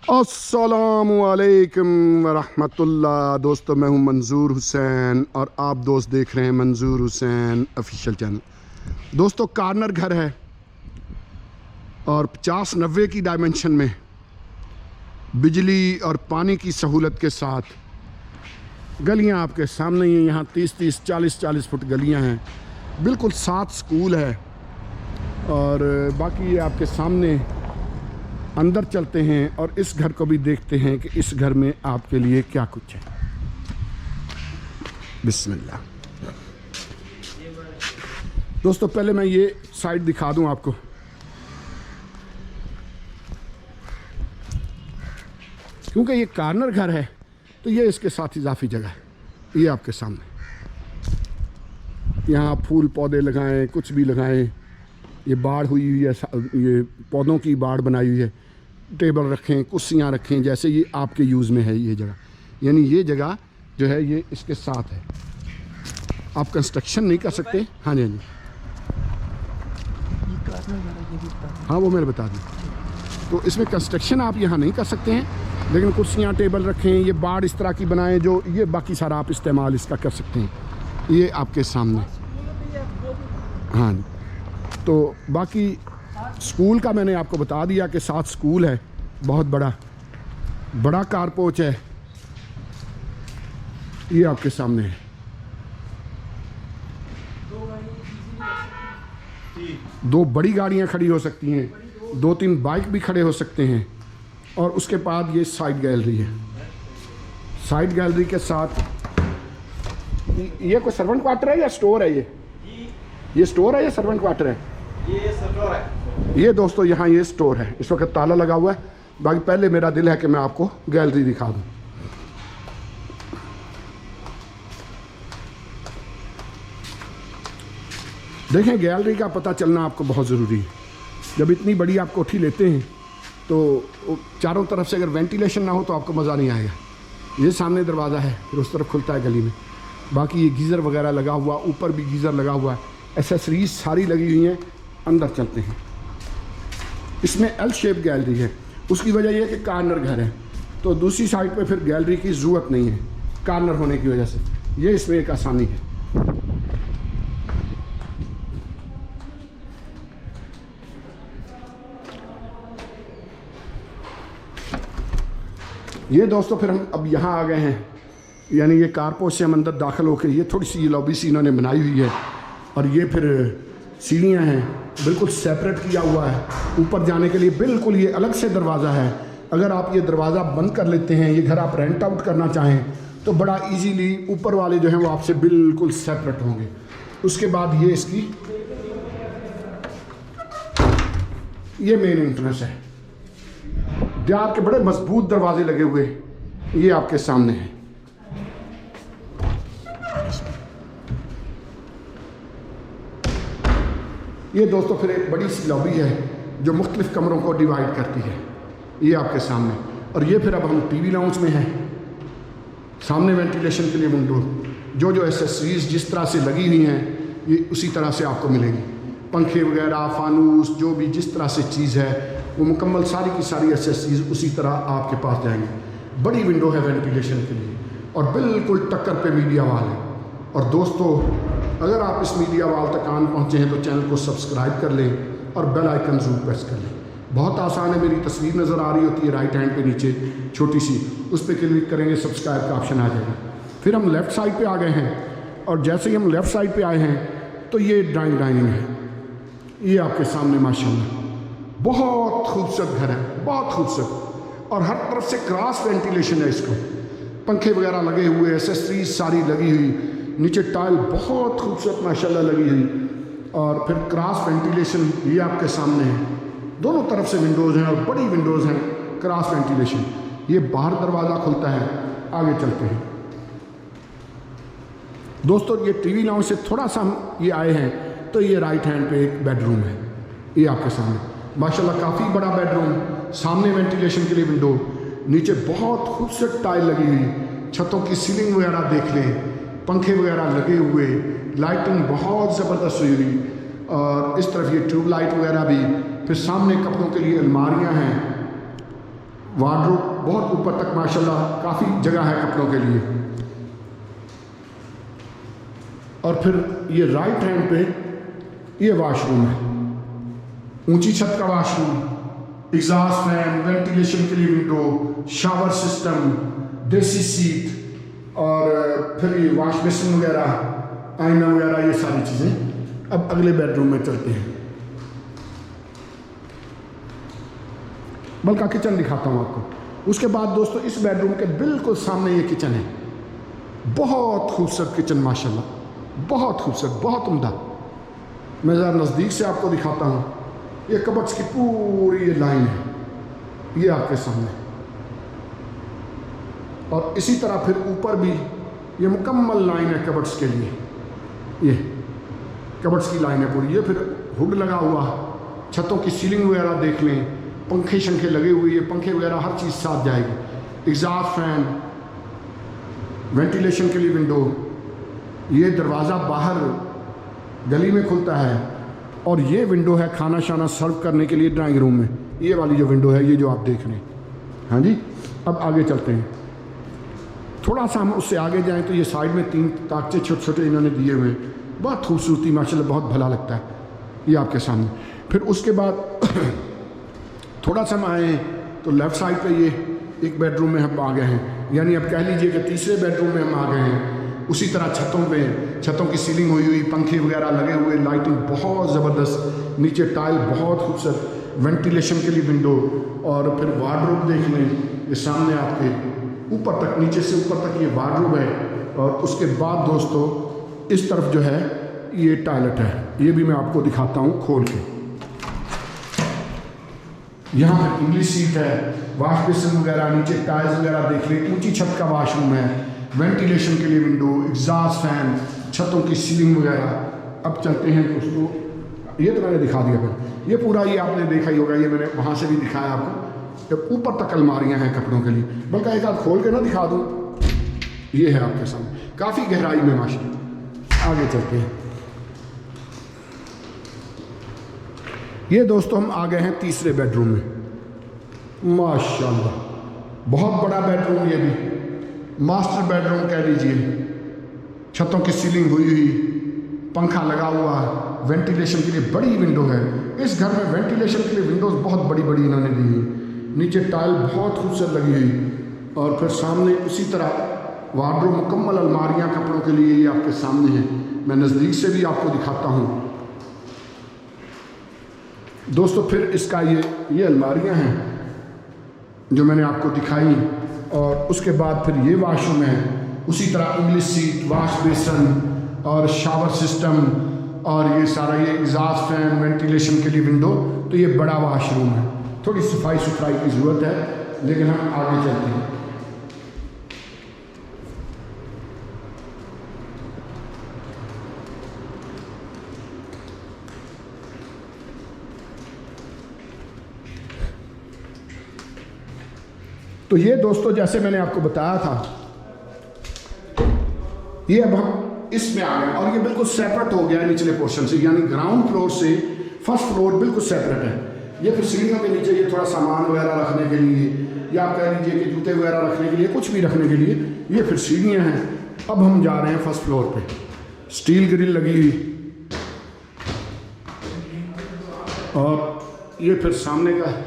अस्सलामुअलैकुम वरहमतुल्लाह। दोस्तों, मैं हूं मंजूर हुसैन और आप दोस्त देख रहे हैं मंजूर हुसैन ऑफिशियल चैनल। दोस्तों, कार्नर घर है और 50-90 की डायमेंशन में बिजली और पानी की सहूलत के साथ गलियां आपके सामने ही हैं। यहाँ 30-30, 40-40 फुट गलियां हैं। बिल्कुल साथ स्कूल है और बाकी ये आपके सामने। अंदर चलते हैं और इस घर को भी देखते हैं कि इस घर में आपके लिए क्या कुछ है। बिस्मिल्लाह। दोस्तों, पहले मैं ये साइड दिखा दूं आपको। क्योंकि ये कार्नर घर है तो ये इसके साथ इजाफी जगह है। ये आपके सामने यहाँ फूल पौधे लगाएं, कुछ भी लगाएं। ये बाड़ हुई हुई है, ये पौधों की बाड़ बनाई हुई है। टेबल रखें, कुर्सियाँ रखें, जैसे ये आपके यूज़ में है ये जगह। यानी ये जगह जो है ये इसके साथ है। आप कंस्ट्रक्शन नहीं कर सकते। हाँ जी, हाँ जी, हाँ वो मैंने बता दी। तो इसमें कंस्ट्रक्शन आप यहाँ नहीं कर सकते हैं, लेकिन कुर्सियाँ टेबल रखें, ये बाड़ इस तरह की बनाएं जो ये बाकी सारा आप इस्तेमाल इसका कर सकते हैं। ये आपके सामने। हाँ जी, तो बाकी स्कूल का मैंने आपको बता दिया कि साथ स्कूल है, बहुत बड़ा कारपोच है। ये आपके सामने है। दो बड़ी गाड़ियां खड़ी हो सकती हैं, 2-3 बाइक भी खड़े हो सकते हैं। और उसके बाद ये साइड गैलरी है। साइड गैलरी के साथ ये कोई सर्वेंट क्वार्टर है या स्टोर है? ये स्टोर है या सर्वेंट क्वार्टर है? ये स्टोर है। ये दोस्तों यहाँ ये स्टोर है। इस वक्त ताला लगा हुआ है। बाकी पहले मेरा दिल है कि मैं आपको गैलरी दिखा दूँ। देखें, गैलरी का पता चलना आपको बहुत ज़रूरी है। जब इतनी बड़ी आप कोठी लेते हैं तो चारों तरफ से अगर वेंटिलेशन ना हो तो आपको मज़ा नहीं आएगा। ये सामने दरवाज़ा है, फिर उस तरफ खुलता है गली में। बाकी ये गीज़र वगैरह लगा हुआ, ऊपर भी गीज़र लगा हुआ है, एसेसरीज सारी लगी हुई हैं। अंदर चलते हैं। इसमें एल शेप गैलरी है। उसकी वजह यह है कि कार्नर घर है, तो दूसरी साइड पे फिर गैलरी की ज़रूरत नहीं है कार्नर होने की वजह से। ये इसमें एक आसानी है। ये दोस्तों फिर हम अब यहाँ आ गए हैं। यानी ये कारपोच से हम अंदर दाखिल होकर ये थोड़ी सी ये लॉबी सी इन्होंने बनाई हुई है और ये फिर सीढ़ियाँ हैं, बिल्कुल सेपरेट किया हुआ है। ऊपर जाने के लिए बिल्कुल ये अलग से दरवाज़ा है। अगर आप ये दरवाज़ा बंद कर लेते हैं, ये घर आप रेंट आउट करना चाहें तो बड़ा इजीली ऊपर वाले जो हैं वो आपसे बिल्कुल सेपरेट होंगे। उसके बाद ये इसकी ये मेन एंट्रेंस है। देहात के बड़े मजबूत दरवाजे लगे हुए ये आपके सामने हैं। ये दोस्तों फिर एक बड़ी सी लॉबी है जो मुख्तलिफ कमरों को डिवाइड करती है। ये आपके सामने। और ये फिर अब हम टीवी लाउंज में हैं। सामने वेंटिलेशन के लिए विंडो, जो एसेसरीज जिस तरह से लगी हुई हैं ये उसी तरह से आपको मिलेंगी। पंखे वगैरह, फानूस, जो भी जिस तरह से चीज़ है वो मुकम्मल सारी की सारी एसेसरीज उसी तरह आपके पास जाएंगी। बड़ी विंडो है वेंटिलेशन के लिए और बिल्कुल टक्कर पे मीडिया वाल है। और दोस्तों, अगर आप इस मीडिया वाल तक आन पहुँचे हैं तो चैनल को सब्सक्राइब कर लें और बेल आइकन ज़रूर प्रेस कर लें। बहुत आसान है। मेरी तस्वीर नज़र आ रही होती है राइट हैंड पे नीचे छोटी सी, उस पर क्लिक करेंगे, सब्सक्राइब का ऑप्शन आ जाएगा। फिर हम लेफ़्ट साइड पे आ गए हैं और जैसे ही हम लेफ़्ट साइड पे आए हैं तो ये डाइनिंग है। ये आपके सामने माशाल्लाह बहुत खूबसूरत घर है, बहुत खूबसूरत। और हर तरफ से क्रॉस वेंटिलेशन है। इसको पंखे वगैरह लगे हुए, एसेसरीज सारी लगी हुई, नीचे टाइल बहुत खूबसूरत माशाल्लाह लगी हुई और फिर क्रॉस वेंटिलेशन ये आपके सामने है। दोनों तरफ से विंडोज़ हैं और बड़ी विंडोज़ हैं, क्रॉस वेंटिलेशन। ये बाहर दरवाज़ा खुलता है। आगे चलते हैं दोस्तों। ये टीवी लाउंज से थोड़ा सा हम ये आए हैं तो ये राइट हैंड पे एक बेडरूम है। ये आपके सामने माशाल्लाह काफ़ी बड़ा बेडरूम, सामने वेंटिलेशन के लिए विंडो, नीचे बहुत खूबसूरत टाइल लगी हुई, छतों की सीलिंग वगैरह देख लें, पंखे वगैरह लगे हुए, लाइटिंग बहुत ज़बरदस्त हुई हुई। और इस तरफ ये ट्यूबलाइट वगैरह भी। फिर सामने कपड़ों के लिए अलमारियां हैं, वार्डरोब बहुत ऊपर तक माशाल्लाह काफ़ी जगह है कपड़ों के लिए। और फिर ये राइट हैंड पे ये वॉशरूम है, ऊंची छत का वॉशरूम, एग्जॉस्ट फैन, वेंटिलेशन के लिए विंडो, शावर सिस्टम, देसी सीट और फिर ये वॉश बेसिन वगैरह, आईना वगैरह, ये सारी चीज़ें। अब अगले बेडरूम में चलते हैं, बल्कि किचन दिखाता हूँ आपको। उसके बाद दोस्तों इस बेडरूम के बिल्कुल सामने ये किचन है, बहुत खूबसूरत किचन माशाल्लाह, बहुत खूबसूरत, बहुत उम्दा। मैं ज़रा नज़दीक से आपको दिखाता हूँ। ये कबर्ड्स की पूरी ये लाइन है, ये आपके सामने, और इसी तरह फिर ऊपर भी ये मुकम्मल लाइन है कबर्ड्स के लिए। ये कबर्ड्स की लाइन है पूरी। ये फिर हुड लगा हुआ, छतों की सीलिंग वगैरह देख लें, पंखे शंखे लगे हुए, ये पंखे वगैरह हर चीज़ साथ जाएगी। एग्जॉस्ट फैन, वेंटिलेशन के लिए विंडो, ये दरवाज़ा बाहर गली में खुलता है, और ये विंडो है खाना शाना सर्व करने के लिए ड्राइंग रूम में। ये वाली जो विंडो है, ये जो आप देख रहे हैं। हाँ जी, अब आगे चलते हैं। थोड़ा सा हम उससे आगे जाएं तो ये साइड में 3 ताकचे छोटे छोटे इन्होंने दिए हुए हैं, बहुत खूबसूरती माशाल्लाह, बहुत भला लगता है ये आपके सामने। फिर उसके बाद थोड़ा सा हम आए तो लेफ़्ट साइड पे ये एक बेडरूम में हम आ गए हैं, यानी अब कह लीजिए कि तीसरे बेडरूम में हम आ गए हैं। उसी तरह छतों की सीलिंग हुई, पंखे वगैरह लगे हुए, लाइटिंग बहुत ज़बरदस्त, नीचे टाइल बहुत खूबसूरत, वेंटिलेशन के लिए विंडो, और फिर वार्डरोब देख लें, ये सामने आपके ऊपर तक, नीचे से ऊपर तक ये वार्डरोब है। और उसके बाद दोस्तों इस तरफ जो है ये टॉयलेट है, ये भी मैं आपको दिखाता हूँ खोल के। यहाँ पर इंग्लिश सीट है, वाश बेसिन वगैरह, नीचे टाइल्स वगैरह देख लें, ऊंची छत का वॉशरूम है, वेंटिलेशन के लिए विंडो, एग्जॉस्ट फैन, छतों की सीलिंग वगैरह। अब चलते हैं दोस्तों, ये तो मैंने दिखा दिया, फिर ये पूरा ये आपने देखा ही होगा, ये मैंने वहाँ से भी दिखाया आपको। जब ऊपर तक अलमारियाँ हैं कपड़ों के लिए, बल्कि एक आध खोल के ना दिखा दूँ, ये है आपके सामने, काफ़ी गहराई में माशाल्लाह। आगे चलते हैं। ये दोस्तों हम आ गए हैं तीसरे बेडरूम में। माशाल्लाह बहुत बड़ा बेडरूम, ये भी मास्टर बेडरूम कह लीजिए। छतों की सीलिंग हुई हुई, पंखा लगा हुआ, वेंटिलेशन के लिए बड़ी विंडो है। इस घर में वेंटिलेशन के लिए विंडोज़ बहुत बड़ी बड़ी इन्होंने दी है। नीचे टाइल बहुत खूबसूरत लगी हुई, और फिर सामने उसी तरह वार्डरोब, मुकम्मल अलमारियाँ कपड़ों के लिए, ये आपके सामने है। मैं नज़दीक से भी आपको दिखाता हूँ दोस्तों। फिर इसका ये अलमारियाँ हैं जो मैंने आपको दिखाई, और उसके बाद फिर ये वॉशरूम है, उसी तरह इंग्लिश सीट, वाश बेसन और शावर सिस्टम, और ये सारा ये एग्जॉस्ट फैन, वेंटिलेशन के लिए विंडो। तो ये बड़ा वॉशरूम है, थोड़ी सफाई सुथराई की ज़रूरत है, लेकिन हम आगे चलते हैं। तो ये दोस्तों जैसे मैंने आपको बताया था, ये अब हम इसमें आ गए, और ये बिल्कुल सेपरेट हो गया है निचले पोर्शन से, यानी ग्राउंड फ्लोर से फर्स्ट फ्लोर बिल्कुल सेपरेट है। ये फिर सीढ़ियों के नीचे ये थोड़ा सामान वगैरह रखने के लिए, या आप कह लीजिए कि जूते वगैरह रखने के लिए, कुछ भी रखने के लिए, ये फिर सीढ़ियाँ हैं। अब हम जा रहे हैं फर्स्ट फ्लोर पे। स्टील ग्रिल लगी हुई, और ये फिर सामने का,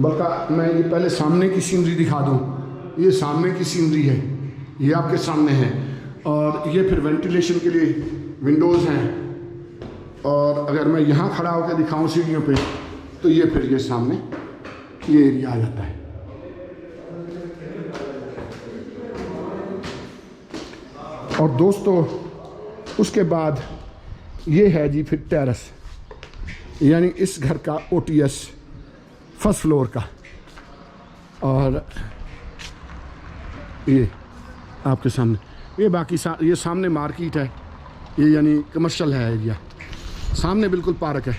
बल्कि मैं ये पहले सामने की सीनरी दिखा दूँ। ये सामने की सीनरी है, ये आपके सामने है, और ये फिर वेंटिलेशन के लिए विंडोज़ हैं। और अगर मैं यहाँ खड़ा होकर दिखाऊँ सीढ़ियों पे, तो ये फिर ये सामने ये एरिया आ जाता है। और दोस्तों उसके बाद ये है जी फिर टेरेस, यानी इस घर का OTS फर्स्ट फ्लोर का। और ये आपके सामने, ये बाकी ये सामने मार्केट है, ये यानी कमर्शियल है एरिया। सामने बिल्कुल पार्क है,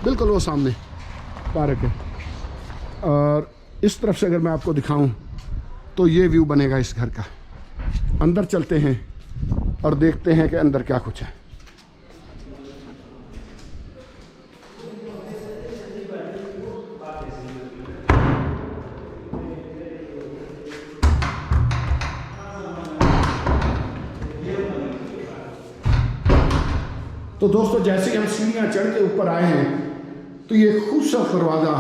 बिल्कुल वो सामने पार्क है। और इस तरफ से अगर मैं आपको दिखाऊं तो ये व्यू बनेगा इस घर का। अंदर चलते हैं और देखते हैं कि अंदर क्या कुछ है। तो दोस्तों जैसे ही हम सीढ़ियाँ चढ़ के ऊपर आए हैं तो ये खूबसूरत दरवाज़ा,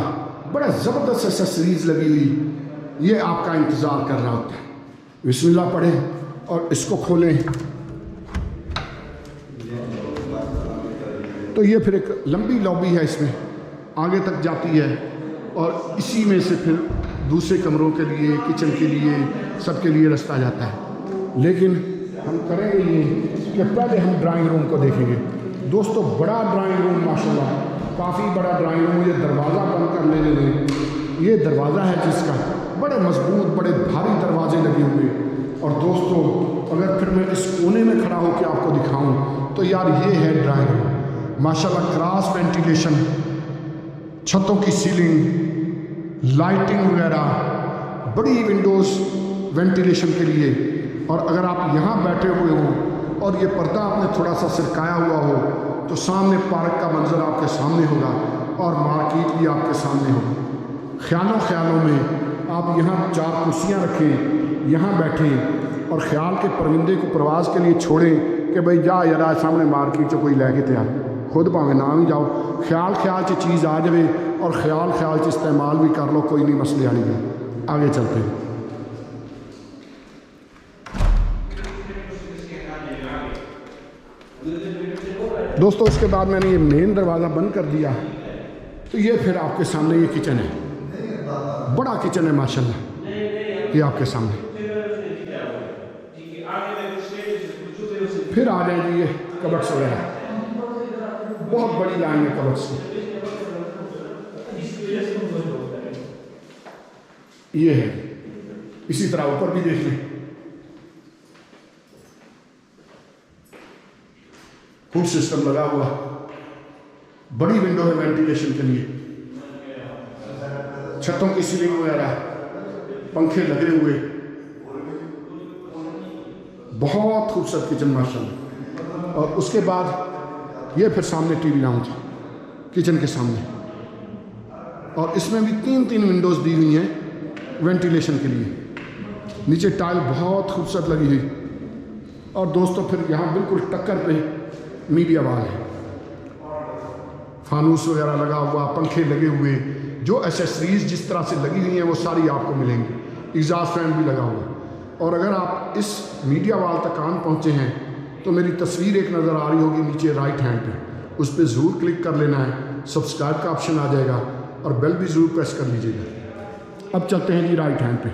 बड़ा ज़बरदस्त एक्सेसरीज लगी हुई, ये आपका इंतज़ार कर रहा होता है। बिस्मिल्लाह पढ़ें और इसको खोलें तो ये फिर एक लंबी लॉबी है, इसमें आगे तक जाती है और इसी में से फिर दूसरे कमरों के लिए, किचन के लिए, सबके लिए रास्ता जाता है। लेकिन हम करेंगे ये कि पहले हम ड्राइंग रूम को देखेंगे। दोस्तों बड़ा ड्राइंग रूम माशाल्लाह, काफ़ी बड़ा ड्राइंग रूम। ये दरवाज़ा बंद कर लेने दें, ये दरवाज़ा है जिसका बड़े मजबूत, बड़े भारी दरवाजे लगे हुए। और दोस्तों अगर फिर मैं इस कोने में खड़ा होकर आपको दिखाऊं तो यार ये है ड्राइंग रूम माशाल्लाह, क्रॉस वेंटिलेशन, छतों की सीलिंग, लाइटिंग वगैरह, बड़ी विंडोज़ वेंटिलेशन के लिए। और अगर आप यहाँ बैठे हुए हो और ये पर्दा आपने थोड़ा सा सिरकाया हुआ हो तो सामने पार्क का मंजर आपके सामने होगा और मार्केट भी आपके सामने होगी। ख्यालों में आप यहाँ 4 कुर्सियाँ रखें, यहाँ बैठें और ख्याल के परिंदे को प्रवास के लिए छोड़ें कि भाई जा यार सामने मार्केट से कोई लैके तैयार, खुद भावें ना ही जाओ, ख्याल च चीज़ आ जाए और ख्याल च इस्तेमाल भी कर लो, कोई नहीं मसले वाली है। आगे चलते हैं दोस्तों। उसके बाद मैंने ये मेन दरवाज़ा बंद कर दिया तो ये फिर आपके सामने ये किचन है, बड़ा किचन है माशाल्लाह, ये आपके सामने। फिर आ जाएंगे ये कबर्ड्स वगैरह, बहुत बड़ी लाइन है कबर्ड्स की। ये है, इसी तरह ऊपर भी देख लें, फूड सिस्टम लगा हुआ, बड़ी विंडो है वेंटिलेशन के लिए, छतों की सीलिंग वगैरह, पंखे लगे हुए, बहुत खूबसूरत किचन माशाल्लाह। और उसके बाद ये फिर सामने टीवी लाउंज किचन के सामने, और इसमें भी 3 विंडोज़ दी हुई हैं वेंटिलेशन के लिए। नीचे टाइल बहुत खूबसूरत लगी हुई। और दोस्तों फिर यहाँ बिल्कुल टक्कर पे मीडिया वाल है, फानूस वगैरह लगा हुआ, पंखे लगे हुए, जो एसेसरीज जिस तरह से लगी हुई हैं वो सारी आपको मिलेंगी। एग्जॉस्ट फैन भी लगा हुआ। और अगर आप इस मीडिया वाल तक आन पहुँचे हैं तो मेरी तस्वीर एक नज़र आ रही होगी नीचे राइट हैंड पे, उस पर ज़रूर क्लिक कर लेना है, सब्सक्राइब का ऑप्शन आ जाएगा और बेल भी ज़रूर प्रेस कर लीजिएगा। अब चलते हैं जी राइट हैंड पे,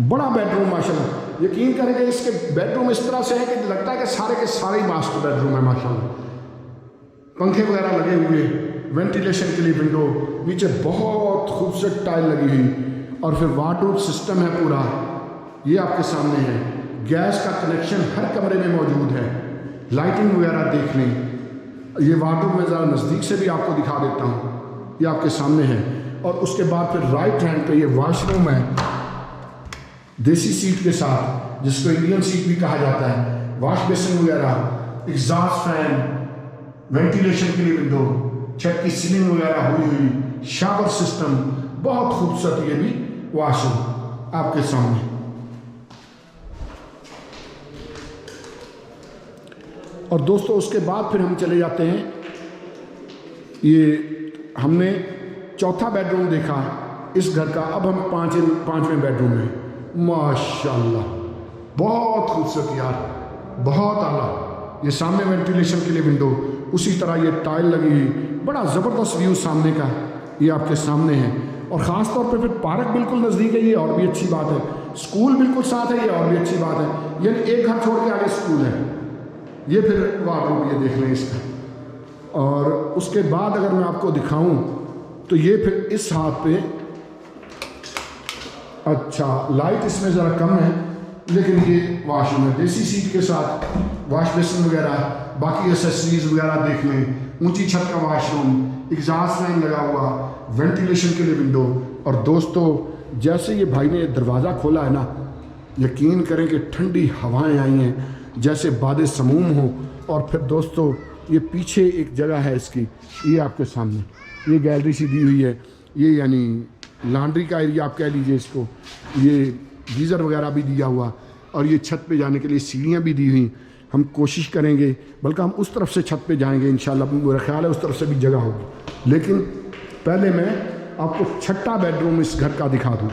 बड़ा बेडरूम माशाल्लाह। यकीन करेंगे इसके बेडरूम इस तरह से है कि लगता है कि सारे के सारे ही मास्टर बेडरूम है माशाल्लाह। पंखे वगैरह लगे हुए, वेंटिलेशन के लिए विंडो, नीचे बहुत खूबसूरत टाइल लगी हुई और फिर वार्डरोब सिस्टम है पूरा, ये आपके सामने है। गैस का कनेक्शन हर कमरे में मौजूद है। लाइटिंग वगैरह देख लें। ये वार्डरोब में ज़रा नज़दीक से भी आपको दिखा देता हूँ, ये आपके सामने है। और उसके बाद फिर राइट हैंड पे ये वॉशरूम है, देसी सीट के साथ, जिसको इंडियन सीट भी कहा जाता है। वॉश बेसिन वगैरह, एग्जॉस्ट फैन, वेंटिलेशन के लिए विंडो, छत की सीलिंग वगैरह हुई हुई, शावर सिस्टम, बहुत खूबसूरत ये भी वॉशरूम आपके सामने। और दोस्तों उसके बाद फिर हम चले जाते हैं, ये हमने चौथा बेडरूम देखा इस घर का, अब हम पांचवें बेडरूम में। माशाल्लाह बहुत खूबसूरत यार, बहुत आला। ये सामने वेंटिलेशन के लिए विंडो, उसी तरह ये टाइल लगी हुई, बड़ा ज़बरदस्त व्यू सामने का ये आपके सामने है। और ख़ास तौर पे फिर पार्क बिल्कुल नज़दीक है, ये और भी अच्छी बात है। स्कूल बिल्कुल साथ है, ये और भी अच्छी बात है। ये एक घर छोड़ के आगे स्कूल है। ये फिर वार्डरोब ये देख लें इसका। और उसके बाद अगर मैं आपको दिखाऊं तो ये फिर इस हाथ पे, अच्छा लाइट इसमें ज़रा कम है, लेकिन ये वॉशरूम है देसी सीट के साथ, वॉश बेसिन वगैरह, बाकी एसेसरीज वगैरह देख लें। ऊंची छत का वॉशरूम, एग्जॉस्ट फैन लगा हुआ, वेंटिलेशन के लिए विंडो। और दोस्तों जैसे ये भाई ने दरवाज़ा खोला है ना, यकीन करें कि ठंडी हवाएं आई हैं जैसे बादे समूम हो। और फिर दोस्तों ये पीछे एक जगह है इसकी, ये आपके सामने ये गैलरी सी दी हुई है, ये यानी लॉन्ड्री का एरिया आप कह लीजिए इसको। ये गीज़र वगैरह भी दिया हुआ, और ये छत पे जाने के लिए सीढ़ियाँ भी दी हुई। हम कोशिश करेंगे, बल्कि हम उस तरफ से छत पे जाएंगे इंशाल्लाह, मेरा ख्याल है उस तरफ से भी जगह होगी। लेकिन पहले मैं आपको छठा बेडरूम इस घर का दिखा दूँ।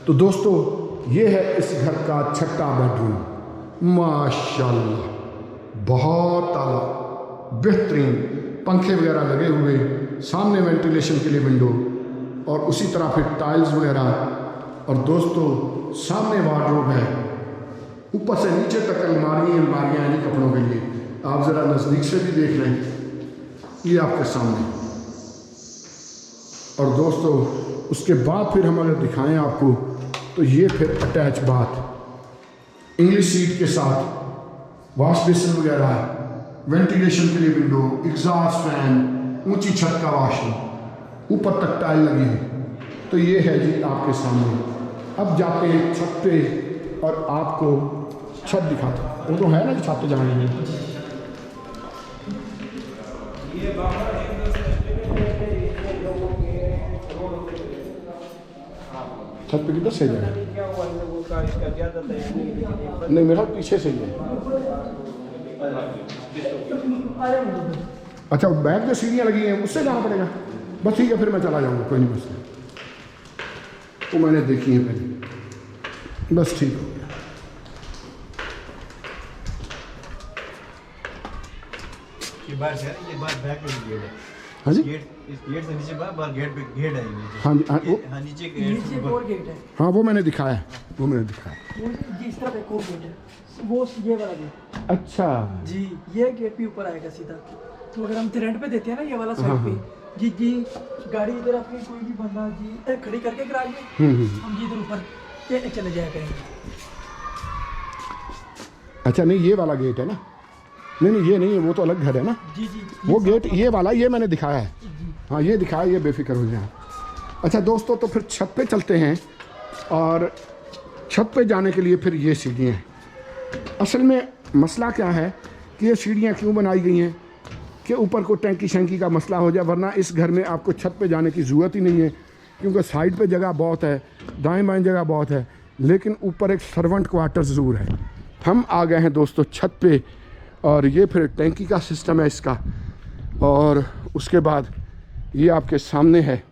तो दोस्तों ये है इस घर का छठा बेडरूम। माशाल्लाह बहुत आला बेहतरीन, पंखे वगैरह लगे हुए, सामने वेंटिलेशन के लिए विंडो और उसी तरह फिर टाइल्स वगैरह। और दोस्तों सामने वार्डरोब है, ऊपर से नीचे तक अलमारियाँ हैं कपड़ों के लिए। आप ज़रा नज़दीक से भी देख लें, ये आपके सामने। और दोस्तों उसके बाद फिर हम अगर दिखाएं आपको तो ये फिर अटैच बाथ, इंग्लिश सीट के साथ, वॉश बेसिन वगैरह, वेंटिलेशन के लिए विंडो, एग्जॉस्ट फैन, ऊंची छत का वॉशरूम, ऊपर तक टाइल लगी हुई। तो ये है जी आपके सामने। अब जाते हैं छत पे और आपको छत दिखाते। वो तो है ना छत जाने में। छत पे किधर से जाए? नहीं मेरा पीछे से ही है। अच्छा बैक जो सीढ़ियाँ लगी हैं उससे जाना पड़ेगा। बस ठीक है फिर मैं चला जाऊँगा, कोई नहीं मसला। तो मैंने देखी है पहले, बस ठीक हो गया। ये बात बैक में गेट है। हाँ जी इस गेट से नीचे बाहर गेट पे गेट है नीचे। हाँ जी हाँ नीचे और गेट है। हाँ वो मैंने दिखाया है, वो मैंने दिखाया। वो जिस तरफ एक और गेट है, वो ये वाला गेट। अच्छा जी ये गेट भी ऊपर आएगा सीधा। तो अगर हम रेंट पे देते हैं ना ये वाला हाँ, साइड पे, जी गाड़ी इधर आपकी कोई भी बंदा जी खड़ी करके गैराज में हम जी इधर ऊपर ये चले जाया करेंगे। अच्छा नहीं ये वाला गेट है ना? नहीं ये नहीं है, वो तो अलग घर है ना। जी वो गेट ये वाला ये मैंने दिखाया है। हाँ ये दिखाया, ये बेफिक्र हो जाए। अच्छा दोस्तों तो फिर छत पे चलते हैं और छत पे जाने के लिए फिर ये सीढ़ियाँ हैं। असल में मसला क्या है कि ये सीढ़ियाँ क्यों बनाई गई हैं कि ऊपर को टैंकी शैंकी का मसला हो जाए, वरना इस घर में आपको छत पे जाने की ज़रूरत ही नहीं है, क्योंकि साइड पे जगह बहुत है, दाएं बाएं जगह बहुत है, लेकिन ऊपर एक सर्वेंट क्वार्टर ज़रूर है। हम आ गए हैं दोस्तों छत पे और ये फिर टैंकी का सिस्टम है इसका। और उसके बाद ये आपके सामने है,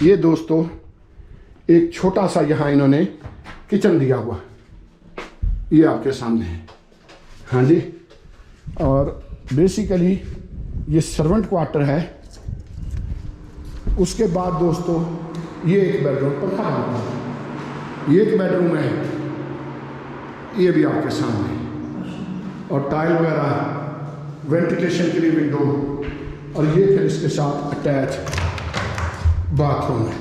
ये दोस्तों एक छोटा सा यहाँ इन्होंने किचन दिया हुआ, ये आपके सामने है। हाँ जी, और बेसिकली ये सर्वेंट क्वार्टर है। उसके बाद दोस्तों ये एक बेडरूम, पंखा बनता है, ये एक बेडरूम है, ये भी आपके सामने है। और टाइल वगैरह, वेंटिलेशन के लिए विंडो, और ये फिर इसके साथ अटैच बाथरूम है।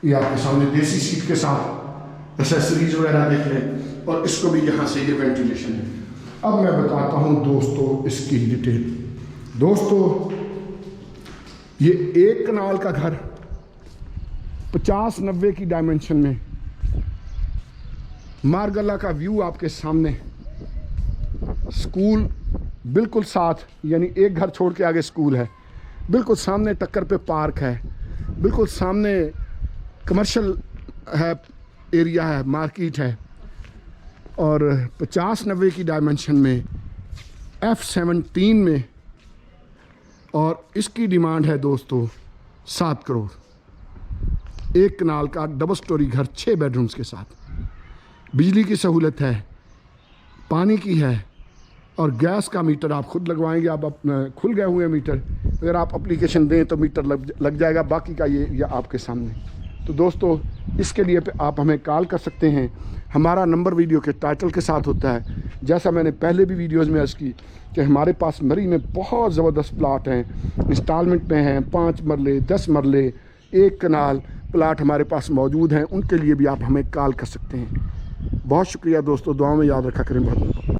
ये आपके सामने देसी सीट के साथ एसेसरीज वगैरह देख लें, और इसको भी यहाँ से ये वेंटिलेशन है। अब मैं बताता हूँ दोस्तों इसकी डिटेल। दोस्तों ये एक कनाल का घर 50-90 की डायमेंशन में, मारगला का व्यू आपके सामने, स्कूल बिल्कुल साथ, यानी एक घर छोड़ के आगे स्कूल है, बिल्कुल सामने टक्कर पे पार्क है, बिल्कुल सामने कमर्शियल है, एरिया है, मार्केट है। और 50-90 की डायमेंशन में F17 में, और इसकी डिमांड है दोस्तों 7 करोड़। एक कनाल का डबल स्टोरी घर 6 बेडरूम्स के साथ, बिजली की सहूलत है, पानी की है, और गैस का मीटर आप खुद लगवाएंगे। आप अपना खुल गए हुए मीटर, अगर आप एप्लीकेशन दें तो मीटर लग जाएगा, बाकी का ये आपके सामने। तो दोस्तों इसके लिए आप हमें कॉल कर सकते हैं। हमारा नंबर वीडियो के टाइटल के साथ होता है। जैसा मैंने पहले भी वीडियोज़ में अर्ज़ की कि हमारे पास मरी में बहुत ज़बरदस्त प्लाट हैं, इंस्टॉलमेंट में हैं, 5 मरले 10 मरले, 1 कनाल प्लाट हमारे पास मौजूद हैं। उनके लिए भी आप हमें कॉल कर सकते हैं। बहुत शुक्रिया दोस्तों, दुआ में याद रखा करें बहुत।